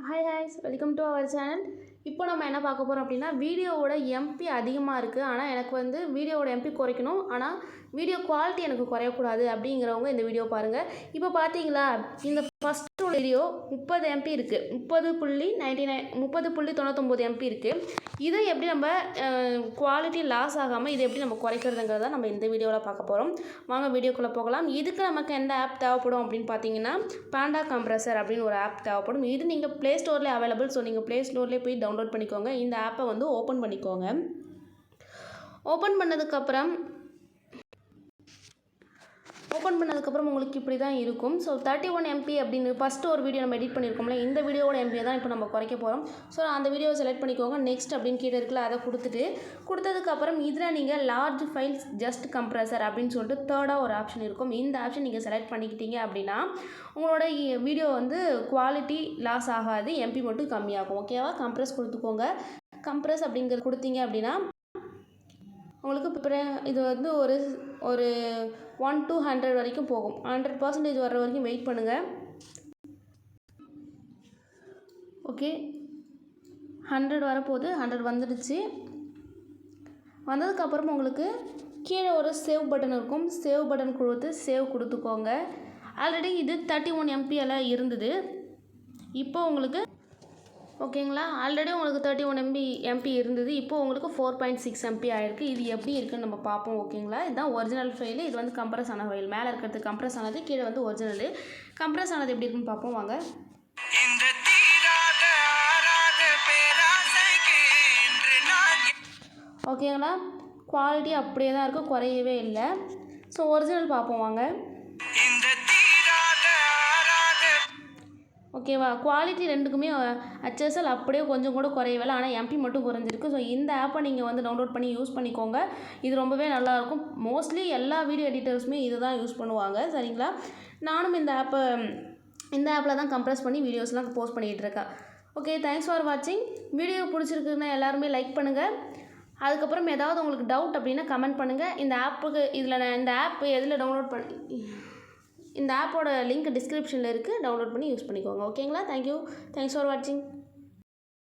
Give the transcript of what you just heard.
Hi ஹாய்ஸ் welcome to our channel. இப்போ நம்ம என்ன பார்க்க போகிறோம் அப்படின்னா, வீடியோவோட எம்பி அதிகமாக இருக்குது, ஆனால் எனக்கு வந்து வீடியோவோட எம்பி குறைக்கணும், ஆனால் வீடியோ குவாலிட்டி எனக்கு குறையக்கூடாது அப்படிங்கிறவங்க இந்த வீடியோ பாருங்கள். இப்போ பார்த்தீங்களா, இந்த ஃபஸ்ட்டு வீடியோ 30 எம்பி இருக்குது, 30.99 எம்பி இருக்குது. இதை எப்படி நம்ம குவாலிட்டி லாஸ் ஆகாமல் இதை எப்படி நம்ம குறைக்கிறதுங்கிறத நம்ம இந்த வீடியோவில் பார்க்க போகிறோம். வாங்க வீடியோக்குள்ளே போகலாம். இதுக்கு நமக்கு எந்த ஆப் தேவைப்படும் அப்படின்னு பார்த்தீங்கன்னா, பாண்டா கம்ப்ரஸர் அப்படின்னு ஒரு ஆப் தேவைப்படும். இது நீங்கள் ப்ளே ஸ்டோர்லேயே அவைலபிள். ஸோ நீங்கள் ப்ளே ஸ்டோர்லேயே போய் டவுன்லோட் பண்ணிக்கோங்க. இந்த ஆப்பை வந்து ஓப்பன் பண்ணிக்கோங்க. ஓப்பன் பண்ணதுக்கப்புறம் உங்களுக்கு இப்படி தான் இருக்கும். ஸோ 31 எம்பி அப்படின்னு ஃபஸ்ட்டு ஒரு வீடியோ நம்ம எடிட் பண்ணியிருக்கோம்ல, இந்த வீடியோவோட எம்பியை தான் இப்போ நம்ம குறைக்க போகிறோம். ஸோ அந்த வீடியோவை செலக்ட் பண்ணிக்கோங்க. நெக்ஸ்ட் அப்படின்னு கீழே இருக்குல்ல, அதை கொடுத்ததுக்கப்புறம் இதில் நீங்கள் லார்ஜ் ஃபைல்ஸ் ஜஸ்ட் கம்ப்ரஸர் அப்படின்னு சொல்லிட்டு தேர்டாக ஒரு ஆப்ஷன் இருக்கும். இந்த ஆப்ஷன் நீங்கள் செலக்ட் பண்ணிக்கிட்டீங்க அப்படின்னா உங்களோட வீடியோ வந்து குவாலிட்டி லாஸ் ஆகாது, எம்பி மட்டும் கம்மியாகும். ஓகேவா? கம்ப்ரஸ் கொடுத்துக்கோங்க. கம்ப்ரஸ் அப்படிங்கிறது கொடுத்தீங்க அப்படின்னா உங்களுக்கு இது வந்து ஒரு 1 to 100 வரைக்கும் போகும். 100% வர்ற வரைக்கும் வெயிட் பண்ணுங்கள். ஓகே, 100 வரப்போகுது. 100 வந்துடுச்சு. வந்ததுக்கப்புறம் உங்களுக்கு கீழே ஒரு சேவ் பட்டன் இருக்கும். சேவ் பட்டன் சேவ் கொடுத்துக்கோங்க. ஆல்ரெடி இது 31 எம்பியில் இருந்தது. இப்போ உங்களுக்கு ஓகேங்களா, ஆல்ரெடி உங்களுக்கு 31 எம்பி இருந்தது. இப்போ உங்களுக்கு 4.6 எம்பி ஆகிருக்கு. இது எப்படி இருக்குன்னு நம்ம பார்ப்போம். ஓகேங்களா, இதுதான் ஒரிஜினல் ஃபைலு. இது வந்து கம்ப்ரஸ் ஆன ஃபைல். மேலே இருக்கிறது கம்ப்ரஸ் ஆனது, கீழே வந்து ஒரிஜினலு. கம்ப்ரஸ் ஆனது எப்படி இருக்குன்னு பார்ப்போம் வாங்க. ஓகேங்களா, குவாலிட்டி அப்படியே தான் இருக்குது, குறையவே இல்லை. ஸோ ஒரிஜினல் பார்ப்போம் வாங்க. ஓகேவா, குவாலிட்டி ரெண்டுக்குமே HSL அப்படியே கொஞ்சம் கூட குறையவில்லை, ஆனால் எம்பி மட்டும் குறைஞ்சிருக்கு. ஸோ இந்த ஆப்பை நீங்கள் வந்து டவுன்லோட் பண்ணி யூஸ் பண்ணிக்கோங்க. இது ரொம்பவே நல்லாயிருக்கும். மோஸ்ட்லி எல்லா வீடியோ எடிட்டர்ஸுமே இது தான் யூஸ் பண்ணுவாங்க. சரிங்களா, நானும் இந்த ஆப்பில் தான் கம்ப்ரஸ் பண்ணி வீடியோஸ்லாம் போஸ்ட் பண்ணிகிட்டு இருக்கேன். ஓகே, தேங்க்ஸ் ஃபார் வாட்சிங். வீடியோ பிடிச்சிருக்குன்னா எல்லாருமே லைக் பண்ணுங்கள். அதுக்கப்புறம் ஏதாவது உங்களுக்கு டவுட் அப்படின்னா கமெண்ட் பண்ணுங்கள். இந்த ஆப் எதில் டவுன்லோட் பண்ணி இந்த ஆப்போட லிங்க் டிஸ்கிரிப்ஷனில் இருக்குது. டவுன்லோட் பண்ணி யூஸ் பண்ணிக்கோங்க. ஓகேங்களா, தேங்க்யூ. தேங்க்ஸ் ஃபார் வாட்சிங்.